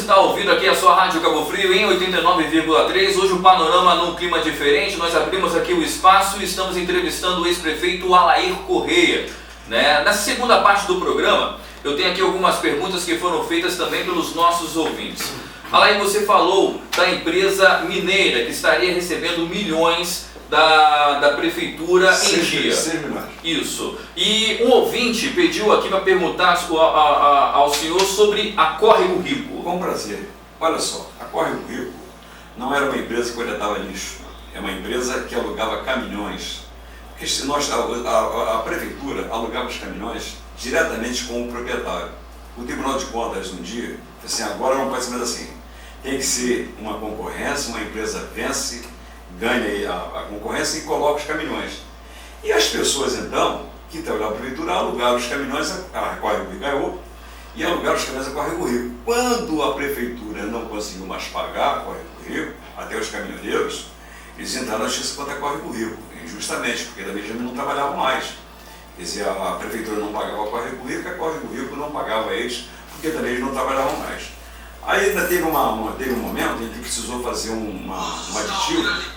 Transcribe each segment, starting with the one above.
está ouvindo aqui a sua Rádio Cabo Frio em 89,3. Hoje o panorama num clima diferente. Nós abrimos aqui o espaço e estamos entrevistando o ex-prefeito Alair Correia. Nessa segunda parte do programa, eu tenho aqui algumas perguntas que foram feitas também pelos nossos ouvintes. Alair, você falou da empresa mineira que estaria recebendo milhões da prefeitura em dia. 6 milhões. Isso. E um ouvinte pediu aqui para perguntar ao senhor sobre a Córrego Rico. Com prazer. Olha só, a Córrego Rico não era uma empresa que coletava lixo. É uma empresa que alugava caminhões. Porque se a prefeitura alugava os caminhões diretamente com o proprietário. O Tribunal de Contas um dia disse assim, agora não pode ser mais assim. Tem que ser uma concorrência, uma empresa vence, ganha a concorrência e coloca os caminhões. E as pessoas, então, que trabalhavam na prefeitura, alugaram os caminhões, a Córrego Rico ganhou, e alugaram os caminhões a Córrego Rico. Quando a prefeitura não conseguiu mais pagar a Córrego Rico, até os caminhoneiros, eles entraram na justiça contra a Córrego Rico, injustamente, porque também já não trabalhavam mais. Quer dizer, a prefeitura não pagava a Córrego Rico, a Córrego Rico não pagava eles, porque também eles não trabalhavam mais. Aí ainda teve um momento em que precisou fazer um aditivo,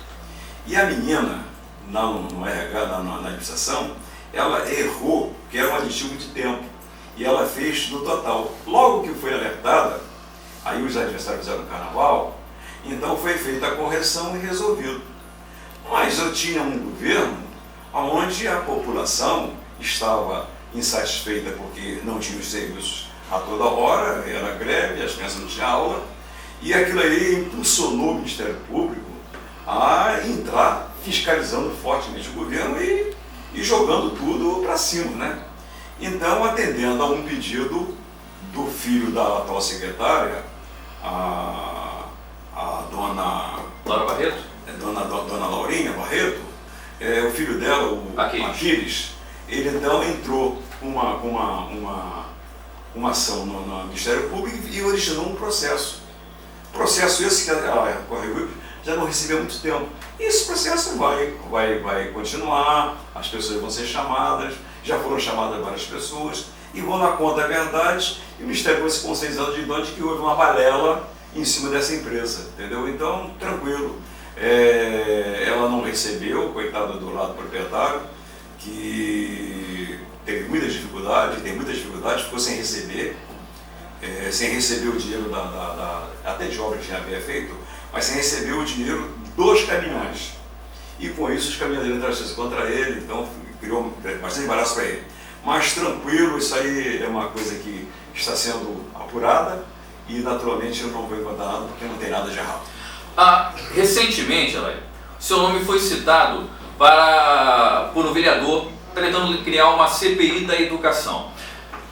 e a menina, no RH, na administração, ela errou, que era um aditivo de tempo, e ela fez no total. Logo que foi alertada, aí os adversários fizeram o carnaval, então foi feita a correção e resolvido. Mas eu tinha um governo onde a população estava insatisfeita porque não tinha os serviços a toda hora, era greve, as crianças não tinham aula, e aquilo aí impulsionou o Ministério Público a entrar fiscalizando fortemente o governo e jogando tudo para cima, né? Então, atendendo a um pedido do filho da atual secretária, a dona Laura Barreto? Dona Laurinha Barreto, o filho dela, o Aquiles, ele então entrou com uma ação no Ministério Público e originou um processo. Processo esse que a Córrego Rico já não recebeu há muito tempo. E esse processo vai continuar, as pessoas vão ser chamadas, já foram chamadas várias pessoas, e vão dar conta da verdade, e o Ministério vai se conscientizando de que houve uma balela em cima dessa empresa, entendeu? Então, tranquilo. Ela não recebeu, coitada do lado proprietário, que teve muitas dificuldades, ficou sem receber o dinheiro até de obra que já havia feito, mas sem receber o dinheiro dos caminhões. E com isso os caminhoneiros entraram contra ele, então criou bastante embaraço para ele. Mas tranquilo, isso aí é uma coisa que está sendo apurada e naturalmente eu não vou encontrar nada porque não tem nada de errado. Recentemente, Alair, o seu nome foi citado por um vereador tentando criar uma CPI da educação.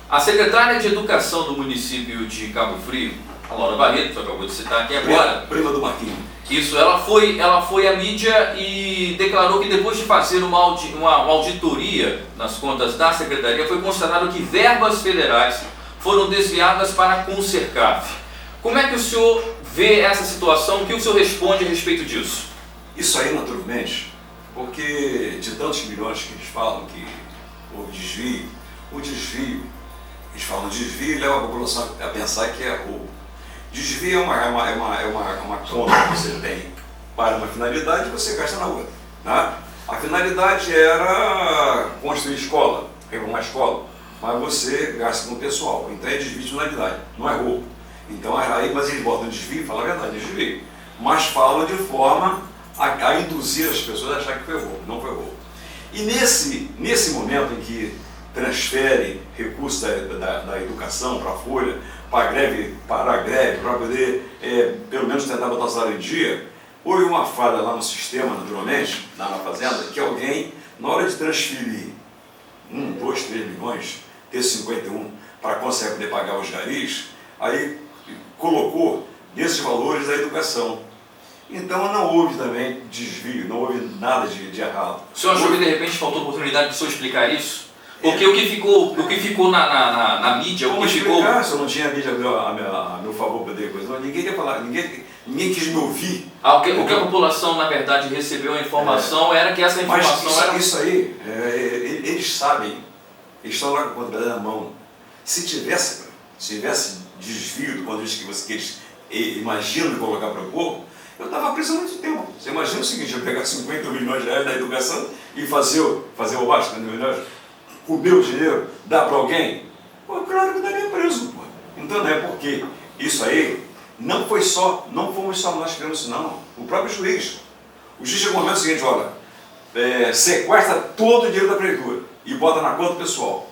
A secretária de Educação do município de Cabo Frio, a Laura Barreto, que acabou de citar aqui agora. Prima do Marquinhos. Isso, ela foi à mídia e declarou que depois de fazer uma auditoria nas contas da secretaria, foi constatado que verbas federais foram desviadas para a Consercaf. Como é que o senhor vê essa situação? O que o senhor responde a respeito disso? Isso aí, naturalmente, porque de tantos milhões que eles falam que houve desvio, eles falam desvio e leva a população a pensar que é roubo. Desvio é uma conta que você tem para uma finalidade e você gasta na outra. Né? A finalidade era construir escola, uma escola, mas você gasta com o pessoal, então é desvio de finalidade, não é roubo. Então, mas eles botam desvio, falam a verdade, desvio, mas falam de forma a induzir as pessoas a achar que foi roubo, não foi roubo. E nesse momento em que transfere recursos da educação para a Folha, parar a greve, para poder, pelo menos, tentar botar o salário em dia, houve uma falha lá no sistema, naturalmente, lá na Fazenda, que alguém, na hora de transferir 1, 2, 3 milhões, ter 51, para conseguir poder pagar os garis, aí colocou nesses valores a educação. Então não houve também desvio, não houve nada de errado. O senhor achou que de repente faltou oportunidade de o senhor explicar isso? Porque o que ficou na mídia, como explicar se eu não tinha mídia a meu favor para poder coisa? Ninguém quer falar, ninguém quis me ouvir. O que a população, na verdade, recebeu a informação era que essa informação era... Isso aí, eles sabem, eles estão lá com a contabilidade na mão. Se tivesse desvio do ponto de vista que eles imaginam colocar para o povo, eu estava preso há muito tempo. Você imagina o seguinte, eu pegar 50 milhões de reais da educação e fazer o baixo, 50 milhões, o meu dinheiro, dar para alguém? Pô, claro que eu estaria preso, pô. Então não é porque isso aí não fomos só nós que fizemos isso, não. O próprio juiz. O juiz chegou no momento seguinte, olha, sequestra todo o dinheiro da prefeitura e bota na conta pessoal.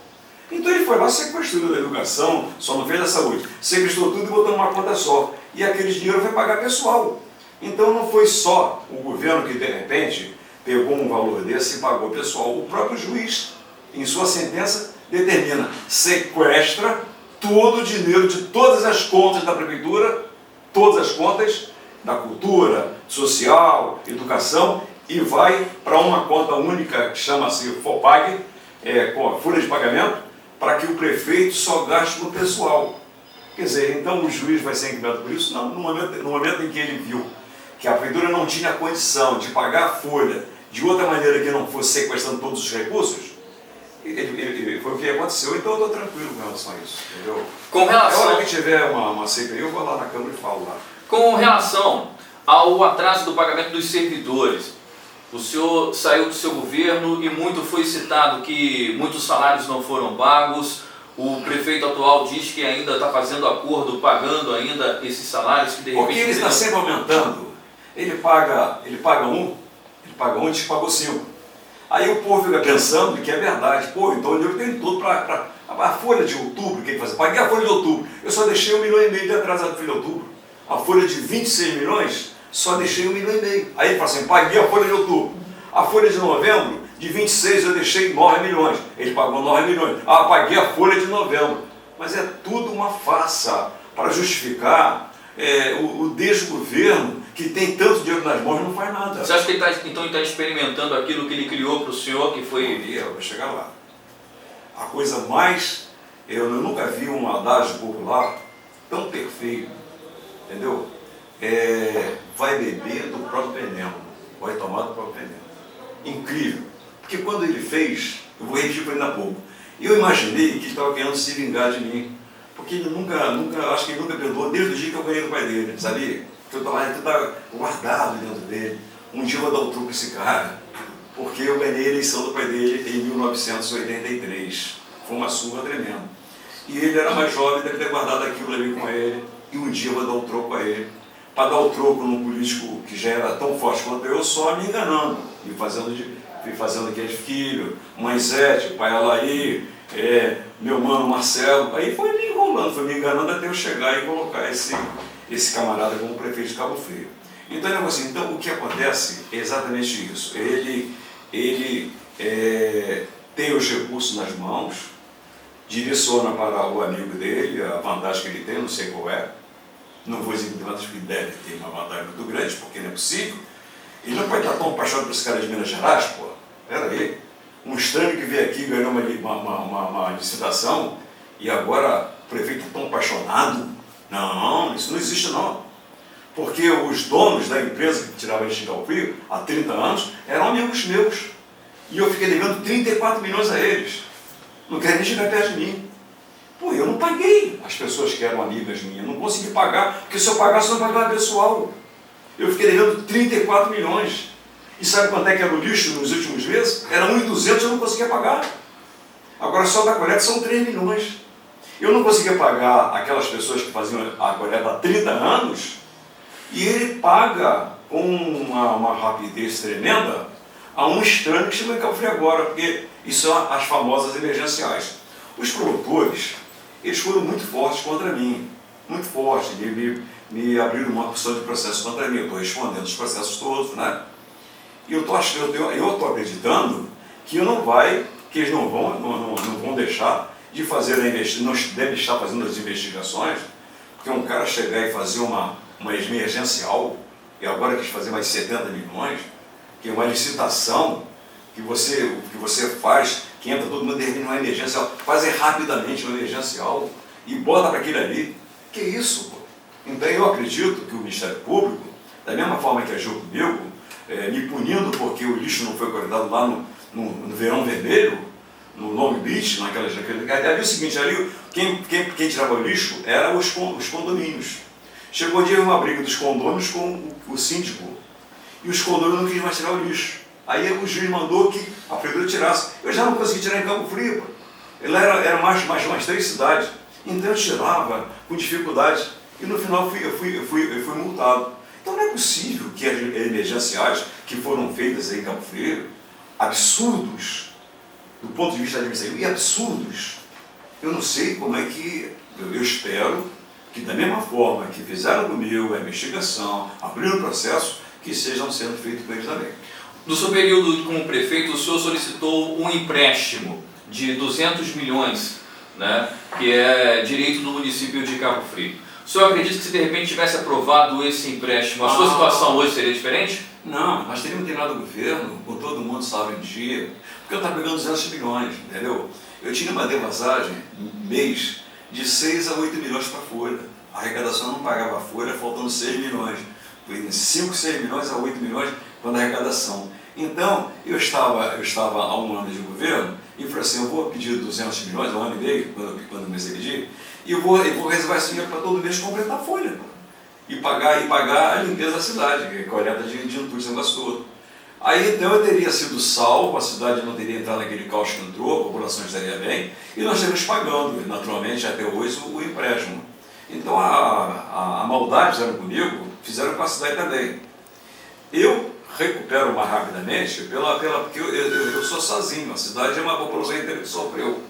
Então ele foi lá, sequestrou a educação, só não fez a saúde, sequestrou tudo e botou numa conta só. E aquele dinheiro vai pagar pessoal. Então não foi só o governo que de repente pegou um valor desse e pagou pessoal. O próprio juiz, em sua sentença, determina, sequestra todo o dinheiro de todas as contas da prefeitura, todas as contas da cultura, social, educação, e vai para uma conta única que chama-se FOPAG, com a folha de pagamento, para que o prefeito só gaste no pessoal. Quer dizer, então o juiz vai ser incriminado por isso? Não, no momento em que ele viu que a prefeitura não tinha condição de pagar a folha de outra maneira que não fosse sequestrando todos os recursos, foi o que aconteceu. Então eu estou tranquilo com relação a isso, entendeu? Com relação... A hora que tiver uma CPI, eu vou lá na Câmara e falo lá. Com relação ao atraso do pagamento dos servidores, o senhor saiu do seu governo e muito foi citado que muitos salários não foram pagos. O prefeito atual diz que ainda está fazendo acordo, pagando ainda esses salários que de repente... Porque ele está sempre aumentando. Ele paga um e diz que pagou 5. Aí o povo fica pensando que é verdade. Pô, então eu tenho tudo para... A folha de outubro, o que fazer? Paguei a folha de outubro. Eu só deixei 1,5 milhão de atrasado na folha de outubro. A folha de 26 milhões, só deixei 1,5 milhão. Aí ele fala assim, paguei a folha de outubro. A folha de novembro, de 26 eu deixei 9 milhões. Ele pagou 9 milhões. Ah, paguei a folha de novembro. Mas é tudo uma farsa para justificar o desgoverno que tem tanto dinheiro nas mãos e não faz nada. Você acha que ele está experimentando aquilo que ele criou para o senhor, que foi... Eu vou chegar lá. A coisa mais... Eu nunca vi um adágio popular tão perfeito, entendeu? Vai beber do próprio veneno, vai tomar do próprio veneno. Incrível. Porque quando ele fez, eu vou repetir para ele há pouco, eu imaginei que ele estava querendo se vingar de mim. Porque ele acho que ele nunca perdoou desde o dia que eu ganhei do pai dele, sabia? Que eu estava guardado dentro dele. Um dia eu vou dar o truco a esse cara, porque eu ganhei a eleição do pai dele em 1983. Foi uma surra tremenda. E ele era mais jovem, deve ter guardado aquilo ali com ele, e um dia eu vou dar o troco a ele. Para dar o troco num político que já era tão forte quanto eu, só me enganando. E fazendo aquele filho, mãe Zete, pai Alaí, meu mano Marcelo. Aí foi me enrolando, foi me enganando até eu chegar e colocar esse camarada como prefeito de Cabo Frio. Então, o que acontece é exatamente isso. Ele tem os recursos nas mãos, direciona para o amigo dele, a vantagem que ele tem, não sei qual é. Não vou dizer que tem vantagem, porque deve ter uma vantagem muito grande, porque não é possível. Ele não pode estar tão apaixonado por esse cara de Minas Gerais, pô. Pera aí. Um estranho que veio aqui ganhou uma licitação e agora o prefeito é tão apaixonado. Não, isso não existe não. Porque os donos da empresa que tirava leite de Cabo Frio há 30 anos eram amigos meus. E eu fiquei devendo 34 milhões a eles. Não querem nem chegar perto de mim. Pô, eu não paguei as pessoas que eram amigas minhas. Não consegui pagar, porque se eu pagasse, eu não pagava pessoal. Eu fiquei devendo 34 milhões. E sabe quanto é que era o lixo nos últimos meses? Era 1.200, eu não conseguia pagar. Agora só da coleta são 3 milhões. Eu não conseguia pagar aquelas pessoas que faziam a coleta há 30 anos, e ele paga com uma rapidez tremenda a um estranho que chegou em Cabo Frio agora, porque isso são as famosas emergenciais. Os promotores, eles foram muito fortes contra mim, muito fortes, me abriram uma porção de processos contra mim. Eu estou respondendo os processos todos, né? E eu estou acreditando que eles não vão deixar de fazer não devem estar fazendo as investigações, porque um cara chegar e fazer uma emergencial, e agora quis fazer mais 70 milhões, que é uma licitação que você faz, que entra todo mundo, termina uma emergencial, faz rapidamente uma emergencial e bota para aquilo ali. Que isso, pô? Então eu acredito que o Ministério Público, da mesma forma que agiu comigo, me punindo porque o lixo não foi coletado lá no Verão Vermelho, no Long Beach, ali o seguinte, ali quem tirava o lixo eram os condomínios. Chegou um dia uma briga dos condôminos com o síndico, e os condôminos não queriam mais tirar o lixo. Aí o juiz mandou que a prefeitura tirasse. Eu já não consegui tirar em Cabo Frio, pô. Ele era mais 3 cidades, então eu tirava com dificuldade, e no final eu fui multado. Então não é possível que as emergenciais que foram feitas aí em Cabo Frio, absurdos, do ponto de vista administrativo, e absurdos, eu não sei como é que, eu espero que da mesma forma que fizeram comigo a investigação, abriram o processo, que estejam sendo feitos com eles também. No seu período como prefeito, o senhor solicitou um empréstimo de 200 milhões, né, que é direito do município de Cabo Frio. O senhor acredita que se de repente tivesse aprovado esse empréstimo, a sua situação hoje seria diferente? Não, nós teríamos terminado o governo com todo mundo salvo em dia, porque eu estava pegando 200 milhões, entendeu? Eu tinha uma defasagem, mês, de 6 a 8 milhões para a Folha. A arrecadação não pagava a Folha, faltando 6 milhões. Foi 5, 6 milhões a 8 milhões quando a arrecadação. Então, eu estava há um ano de governo e falei assim, eu vou pedir 200 milhões, 1 ano e meio, quando eu comecei a pedir, e eu vou reservar esse dinheiro para todo mês completar a folha, pô. E pagar a limpeza da cidade, que é coleta de entulho, esse negócio todo. Aí então eu teria sido salvo, a cidade não teria entrado naquele caos que entrou, a população estaria bem, e nós estaríamos pagando, naturalmente, até hoje, o empréstimo. Então a maldade que fizeram comigo, fizeram com a cidade também. Eu recupero mais rapidamente, porque eu sou sozinho, a cidade é uma população inteira que sofreu.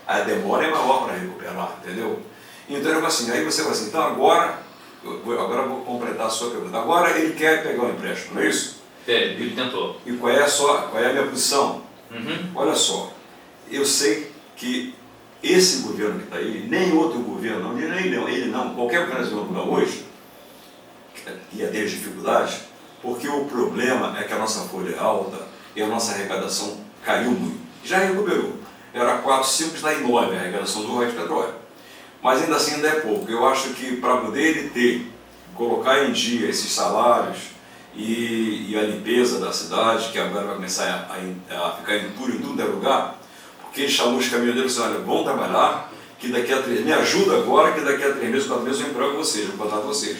A demora é maior para recuperar, entendeu? Então, assim, aí você vai assim, então agora eu vou completar a sua pergunta. Agora ele quer pegar o empréstimo, não é isso? Ele tentou. E qual é a minha posição? Uhum. Olha só, eu sei que esse governo que está aí, nem outro governo, ele não, qualquer governo que hoje, ia ter dificuldades, porque o problema é que a nossa folha é alta e a nossa arrecadação caiu muito. Já recuperou. Era 4, 5, está em 9 a arrecadação do Royalties Petróleo. Mas ainda assim ainda é pouco. Eu acho que para poder ele colocar em dia esses salários e a limpeza da cidade, que agora vai começar a ficar entulho em tudo é lugar, porque ele chamou os caminhoneiros e disse, olha, vão trabalhar, que daqui a 3 meses, me ajuda agora, que daqui a 3 meses, 4 meses eu emprego vocês, eu vou contratar vocês.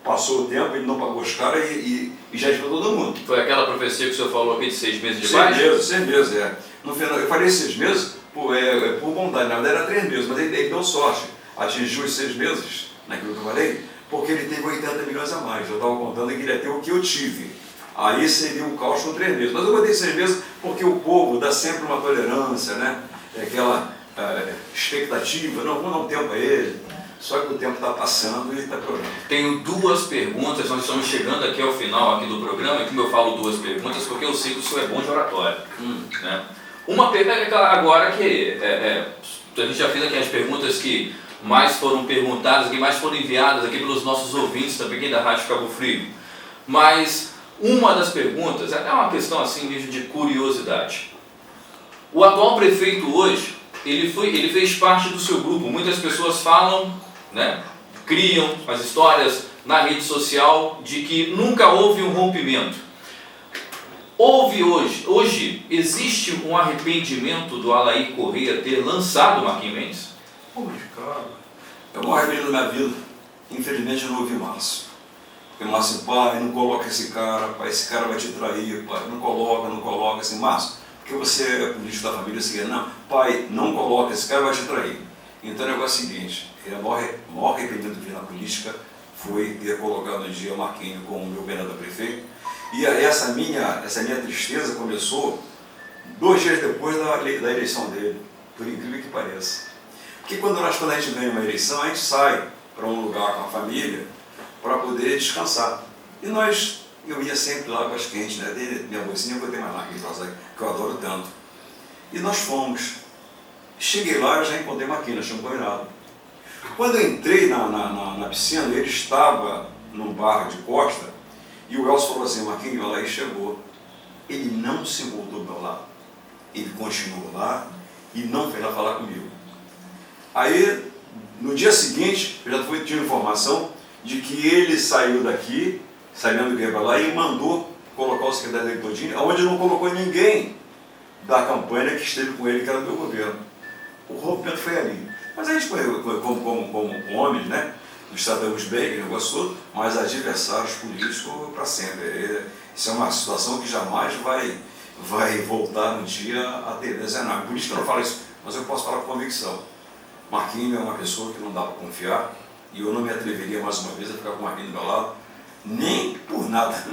Passou o tempo, ele não pagou os caras e já explicou todo mundo. Foi aquela profecia que o senhor falou aqui de 6 meses de paz? 6 meses, é. No final, eu falei 6 meses por bondade, na verdade era 3 meses, mas ele deu sorte. Atingiu os 6 meses, naquilo que eu falei, porque ele teve 80 milhões a mais. Eu estava contando que ele ia ter o que eu tive. Aí seria um caos com 3 meses. Mas eu botei 6 meses porque o povo dá sempre uma tolerância, né? Aquela expectativa, não, vou dar um tempo a ele. Só que o tempo está passando e está piorando. Tenho 2 perguntas, nós estamos chegando aqui ao final aqui do programa, e como eu falo 2 perguntas, porque eu sei que o senhor é bom de oratória. Né? Uma pergunta agora que a gente já fez aqui as perguntas que mais foram perguntadas, que mais foram enviadas aqui pelos nossos ouvintes também aqui da Rádio Cabo Frio. Mas uma das perguntas é uma questão assim mesmo de curiosidade. O atual prefeito hoje, ele fez parte do seu grupo. Muitas pessoas falam, né, criam as histórias na rede social de que nunca houve um rompimento. Houve hoje existe um arrependimento do Alair Correia ter lançado o Marquinhos Mendes? Pô, mas cara, eu não arrependo da minha vida. Infelizmente eu não ouvi Márcio. Porque Márcio, pai, não coloca esse cara, pai, esse cara vai te trair, pai, não coloca, assim, Márcio, porque você é político da família, assim, não, pai, não coloca, esse cara vai te trair. Então o negócio é o seguinte, o maior arrependimento que eu fiz na política foi ter colocado um dia o Marquinhos como meu candidato a prefeito. E essa minha tristeza começou 2 dias depois da eleição dele, por incrível que pareça. Porque quando a gente ganha uma eleição, a gente sai para um lugar com a família para poder descansar. E eu ia sempre lá com as quentes, né? Minha bolsinha eu botei mais lá, que eu adoro tanto. E nós fomos. Cheguei lá, eu já encontrei Marquinhos, nós tínhamos combinado. Quando eu entrei na piscina, ele estava num bar de costa, e o Elcio falou assim, Marquinhos, olha aí, chegou. Ele não se voltou do meu lado. Ele continuou lá e não veio lá falar comigo. Aí, no dia seguinte, eu já tinha informação de que ele saiu daqui, sabendo que ia para lá, e mandou colocar o secretário dele todinho, onde não colocou ninguém. da campanha que esteve com ele, que era do meu governo. O rompimento foi ali. Mas a gente, como homens, né, nos tratamos bem, que negócio todo, mas adversários políticos para sempre. Isso é uma situação que jamais vai voltar um dia a ter desenhado. Por isso que eu não falo isso, mas eu posso falar com convicção. Marquinhos é uma pessoa que não dá para confiar, e eu não me atreveria mais uma vez a ficar com o Marquinhos do meu lado, nem por nada.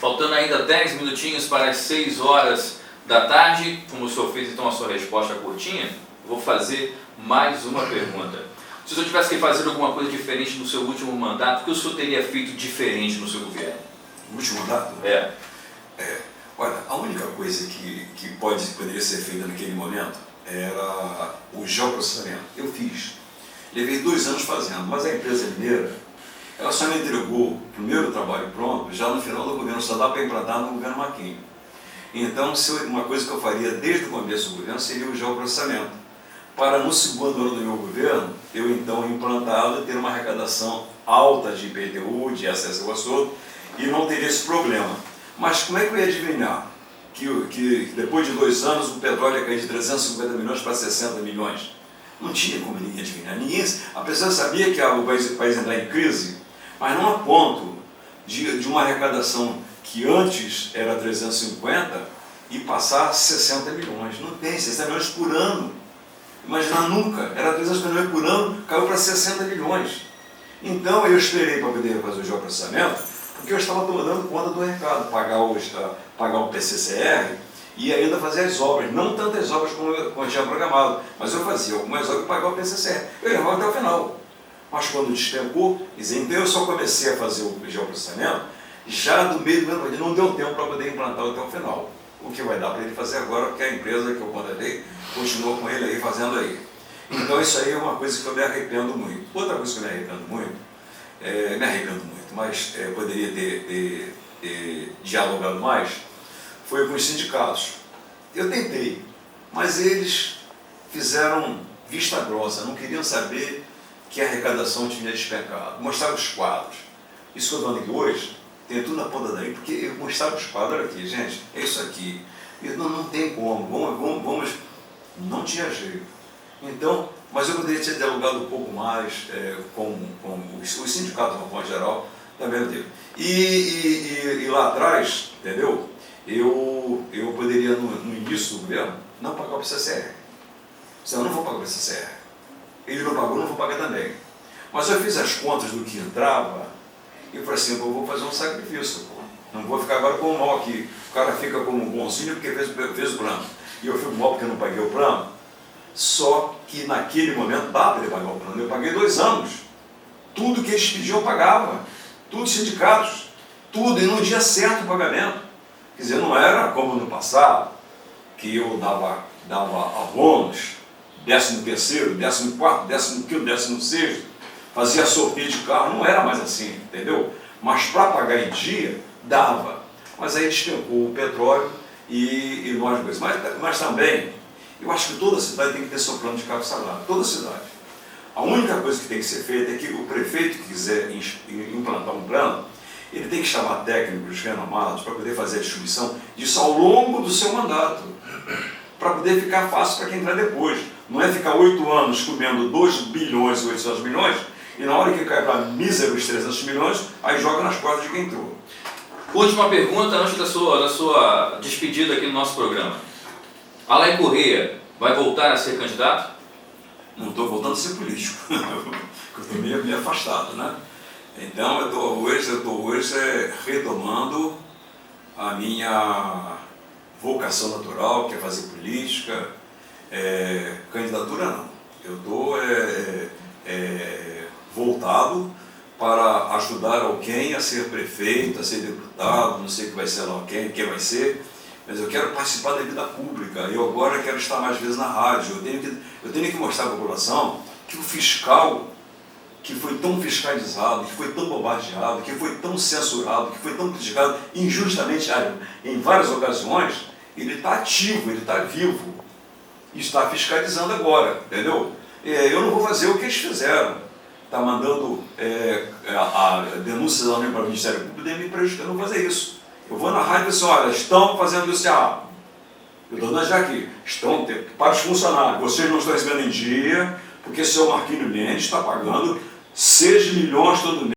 Faltando ainda 10 minutinhos para as 6 horas da tarde, como o senhor fez então a sua resposta curtinha, vou fazer mais uma pergunta. Se o senhor tivesse que fazer alguma coisa diferente no seu último mandato, o que o senhor teria feito diferente no seu governo? O último mandato? Olha, a única coisa que poderia ser feita naquele momento era o geoprocessamento. Eu fiz. Levei 2 anos fazendo, mas a empresa mineira, ela só me entregou o primeiro trabalho pronto já no final do governo, só dá para implantar no governo Marquinhos. Então, uma coisa que eu faria desde o começo do governo seria o geoprocessamento. Para no segundo ano do meu governo, eu então implantá-lo e ter uma arrecadação alta de IPTU, de acesso ao todo, e não teria esse problema. Mas como é que eu ia adivinhar que depois de 2 anos o petróleo ia cair de 350 milhões para 60 milhões? Não tinha como ninguém adivinhar. A pessoa sabia que o país ia entrar em crise, mas não a ponto de uma arrecadação que antes era 350 e passar a 60 milhões. Não tem, 60 milhões por ano. Imagina, nunca. Era 300 milhões por ano, caiu para 60 milhões. Então eu esperei para poder fazer o geoprocessamento, porque eu estava dando conta do recado, pagar o PCCR e ainda fazer as obras, não tantas obras como eu tinha programado, mas eu fazia algumas obras e pagava o PCCR. Eu levava até o final. Mas quando despencou, então eu só comecei a fazer o geoprocessamento já do meio do ano, ele não deu tempo para poder implantar até o final. O que vai dar para ele fazer agora, porque a empresa que eu contratei continuou com ele aí, fazendo aí. Então isso aí é uma coisa que eu me arrependo muito. Outra coisa que eu me arrependo muito, mas poderia ter dialogado mais, foi com os sindicatos. Eu tentei, mas eles fizeram vista grossa, não queriam saber que a arrecadação tinha despencado. Mostraram os quadros. Isso que eu estou falando aqui hoje, tem tudo na ponta daí, porque eu mostrava os quadros, olha aqui, gente, é isso aqui. E não tem como, vamos, não tinha jeito. Então, mas eu poderia ter dialogado um pouco mais com os sindicatos, de uma forma geral, também não teve. E lá atrás, entendeu? Eu poderia, no início do governo, não pagar o PCCR. Senão eu não vou pagar o PCCR. Ele não pagou, não vou pagar também. Mas eu fiz as contas do que entrava e eu falei assim, eu vou fazer um sacrifício. Não vou ficar agora com o mal aqui. O cara fica como um bonzinho porque fez o plano. E eu fico mal porque eu não paguei o plano. Só que naquele momento dá para ele pagar o plano. Eu paguei 2 anos. Tudo que eles pediam eu pagava. Tudo sindicatos. Tudo. E no dia certo o pagamento. Quer dizer, não era como no passado, que eu dava abonos, 13º, 14º, 15º, 16º, fazia sorteio de carro, não era mais assim, entendeu? Mas para pagar em dia, dava. Mas aí despencou o petróleo e nós dois. Mas também, eu acho que toda cidade tem que ter seu plano de cargo salário, toda cidade. A única coisa que tem que ser feita é que o prefeito que quiser implantar um plano, ele tem que chamar técnicos renomados para poder fazer a distribuição disso ao longo do seu mandato, para poder ficar fácil para quem entrar depois. Não é ficar 8 anos comendo 2 bilhões e 800 milhões e na hora que cai para míseros 300 milhões, aí joga nas costas de quem entrou. Última pergunta antes da sua despedida aqui no nosso programa. Alain Correia vai voltar a ser candidato? Não estou voltando a ser político, eu estou meio afastado, né? Então eu estou hoje retomando a minha vocação natural, que é fazer política. Candidatura não. Eu estou voltado para ajudar alguém a ser prefeito, a ser deputado, não sei o que vai ser lá quem vai ser, mas eu quero participar da vida pública. Eu agora quero estar mais vezes na rádio. Eu tenho que mostrar à população que o fiscal, que foi tão fiscalizado, que foi tão bombardeado, que foi tão censurado, que foi tão criticado injustamente em várias ocasiões, ele está ativo, ele está vivo e está fiscalizando agora, entendeu? Eu não vou fazer o que eles fizeram. Está mandando a denúncia da União para o Ministério Público e me prejudicando, eu não vou fazer isso. Eu vou na rádio e digo assim, olha, estão fazendo isso errado. dona Jaque, estão para os funcionários, vocês não estão recebendo em dia, porque seu Marquinhos Mendes está pagando 6 milhões todo mês.